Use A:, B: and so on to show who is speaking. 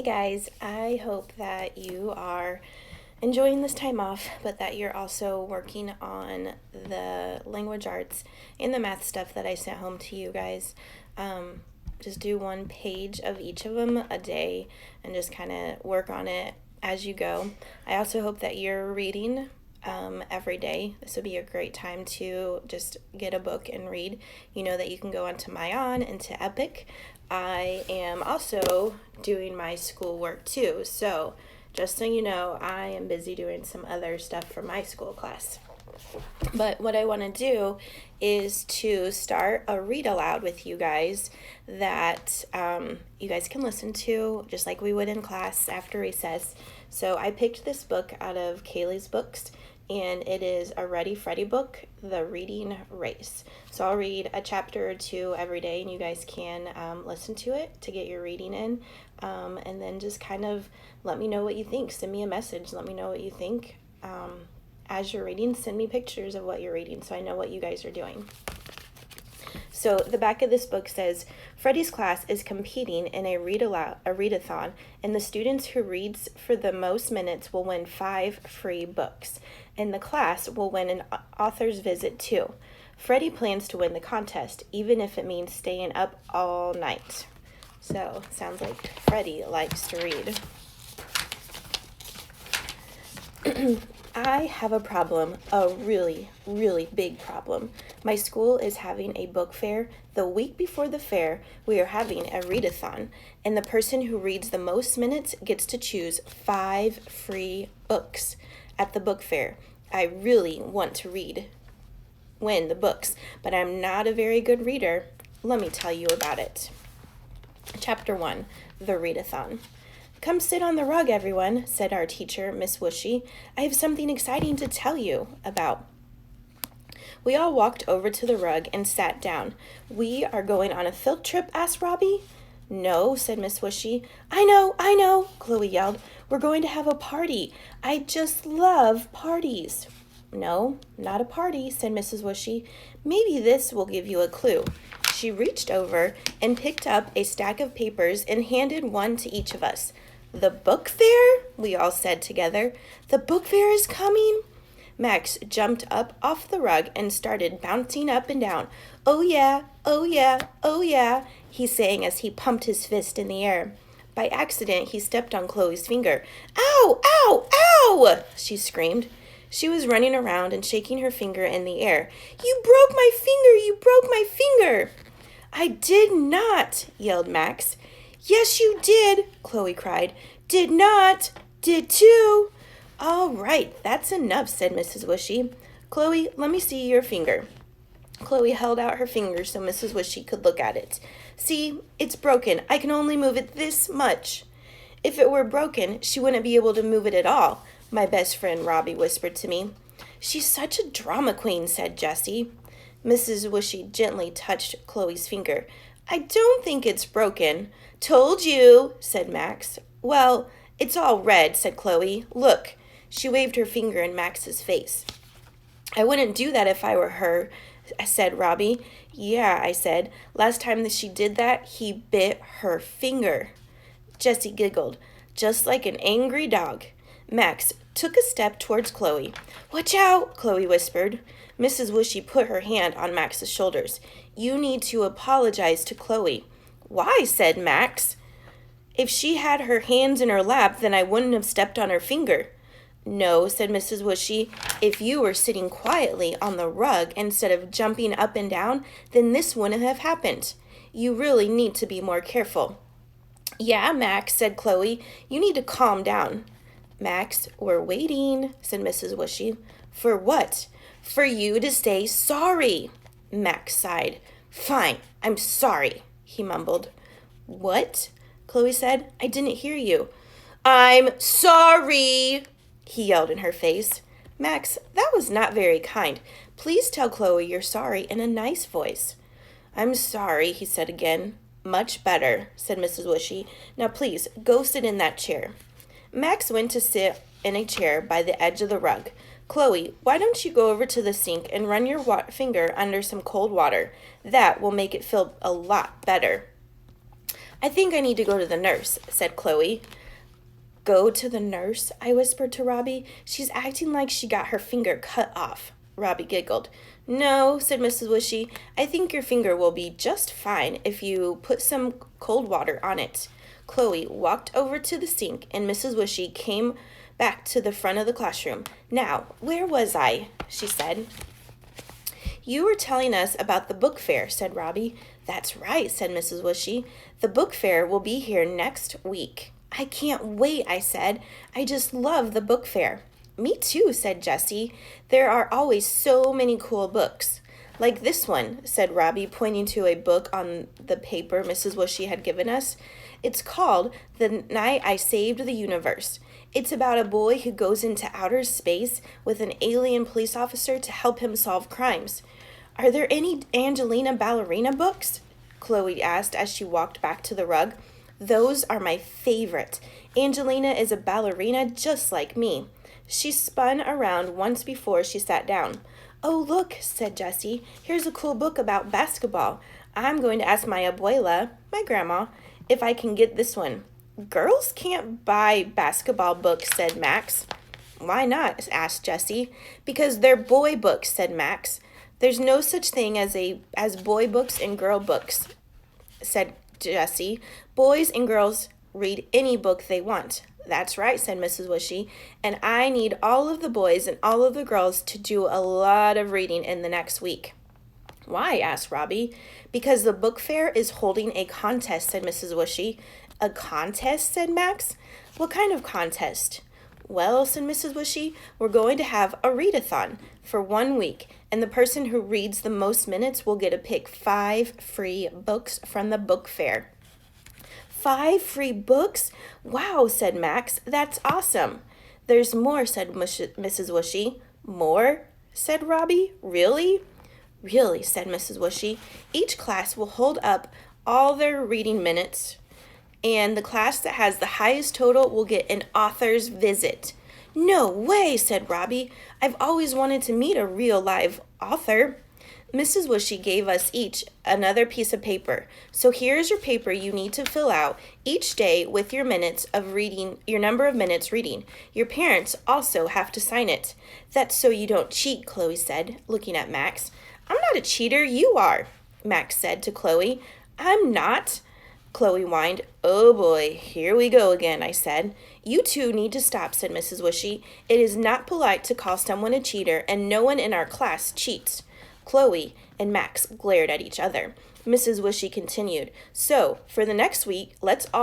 A: Hey guys, I hope that you are enjoying this time off, but that you're also working on the language arts and the math stuff that I sent home to you guys. Just do one page of each of them a day and just kind of work on it as you go. I also hope that you're reading every day. This would be a great time to just get a book and read. You know that you can go onto Mayan and to Epic. I am also doing my schoolwork too, so just so you know, I am busy doing some other stuff for my school class. But what I want to do is to start a read aloud with you guys that you guys can listen to just like we would in class after recess. So I picked this book out of Kaylee's books, and it is a Freddy book, The Reading Race. So I'll read a chapter or two every day, and you guys can listen to it to get your reading in, and then just kind of let me know what you think. Send me a message. Let me know what you think. As you're reading, send me pictures of what you're reading so I know what you guys are doing. So the back of this book says, Freddy's class is competing in a readathon, and the students who reads for the most minutes will win 5 free books, and the class will win an author's visit too. Freddy plans to win the contest, even if it means staying up all night. So, sounds like Freddy likes to read. I have a problem, a really, really big problem. My school is having a book fair. The week before the fair, we are having a readathon, and the person who reads the most minutes gets to choose 5 free books at the book fair. I really want to win the books, but I'm not a very good reader. Let me tell you about it. Chapter 1, The Readathon. Come sit on the rug, everyone, said our teacher, Miss Whooshy. I have something exciting to tell you about. We all walked over to the rug and sat down. We are going on a field trip, asked Robbie. No, said Miss Whooshy. I know, Chloe yelled. We're going to have a party. I just love parties. No, not a party, said Mrs. Whooshy. Maybe this will give you a clue. She reached over and picked up a stack of papers and handed one to each of us. The book fair? We all said together. The book fair is coming? Max jumped up off the rug and started bouncing up and down. Oh yeah, oh yeah, oh yeah, he sang as he pumped his fist in the air. By accident, he stepped on Chloe's finger. Ow, ow, ow, she screamed. She was running around and shaking her finger in the air. You broke my finger, you broke my finger. I did not, yelled Max. Yes, you did, Chloe cried. Did not, did too. All right, that's enough, said Mrs. Whooshy. Chloe, let me see your finger. Chloe held out her finger so Mrs. Whooshy could look at it. See, it's broken. I can only move it this much. If it were broken, she wouldn't be able to move it at all, my best friend Robbie whispered to me. She's such a drama queen, said Jessie. Mrs. Whooshy gently touched Chloe's finger. I don't think it's broken. Told you, said Max. Well, it's all red, said Chloe. Look. She waved her finger in Max's face. I wouldn't do that if I were her, said Robbie. Yeah, I said. Last time that she did that, he bit her finger. Jessie giggled, just like an angry dog. Max took a step towards Chloe. Watch out, Chloe whispered. Mrs. Whooshy put her hand on Max's shoulders. You need to apologize to Chloe. Why, said Max. If she had her hands in her lap, then I wouldn't have stepped on her finger. No, said Mrs. Whooshy. If you were sitting quietly on the rug instead of jumping up and down, then this wouldn't have happened. You really need to be more careful. Yeah, Max, said Chloe. You need to calm down. Max, we're waiting, said Mrs. Whooshy. For what? For you to say sorry. Max sighed. Fine, I'm sorry, he mumbled. What? Chloe said. I didn't hear you. I'm sorry, he yelled in her face. Max, that was not very kind. Please tell Chloe you're sorry in a nice voice. I'm sorry, he said again. Much better, said Mrs. Whooshy. Now please, go sit in that chair. Max went to sit in a chair by the edge of the rug. Chloe, why don't you go over to the sink and run your finger under some cold water? That will make it feel a lot better. I think I need to go to the nurse, said Chloe. Go to the nurse? I whispered to Robbie. She's acting like she got her finger cut off. Robbie giggled. No, said Mrs. Wishy. I think your finger will be just fine if you put some cold water on it. Chloe walked over to the sink, and Mrs. Wishy came back to the front of the classroom. Now, where was I? She said. You were telling us about the book fair, said Robbie. That's right, said Mrs. Wishy. The book fair will be here next week. I can't wait, I said. I just love the book fair. Me too, said Jessie. There are always so many cool books. Like this one, said Robbie, pointing to a book on the paper Mrs. Wishy had given us. It's called The Night I Saved the Universe. It's about a boy who goes into outer space with an alien police officer to help him solve crimes. Are there any Angelina Ballerina books? Chloe asked as she walked back to the rug. Those are my favorite. Angelina is a ballerina just like me. She spun around once before she sat down. Oh, look, said Jessie. Here's a cool book about basketball. I'm going to ask my abuela, my grandma, if I can get this one. Girls can't buy basketball books, said Max. Why not? Asked Jessie. Because they're boy books, said Max. There's no such thing as boy books and girl books, said Jessie. Boys and girls read any book they want. That's right, said Mrs. Wishy, and I need all of the boys and all of the girls to do a lot of reading in the next week. Why? Asked Robbie. Because the book fair is holding a contest, said Mrs. Wishy. A contest, said Max. What kind of contest? Well, said Mrs. Wishy, we're going to have a readathon for 1 week, and the person who reads the most minutes will get to pick 5 free books from the book fair. 5 free books? Wow, said Max. That's awesome. There's more, said Mrs. Wishy. More? Said Robbie. Really? Really, said Mrs. Wishy. Each class will hold up all their reading minutes, and the class that has the highest total will get an author's visit. No way, said Robbie. I've always wanted to meet a real live author. Mrs. Wishy gave us each another piece of paper. So here's your paper you need to fill out each day with your minutes of reading, your number of minutes reading. Your parents also have to sign it. That's so you don't cheat, Chloe said, looking at Max. I'm not a cheater, you are, Max said to Chloe. I'm not, Chloe whined. Oh boy, here we go again, I said. You two need to stop, said Mrs. Wishy. It is not polite to call someone a cheater, and no one in our class cheats. Chloe and Max glared at each other. Mrs. Wishy continued. So, for the next week, let's all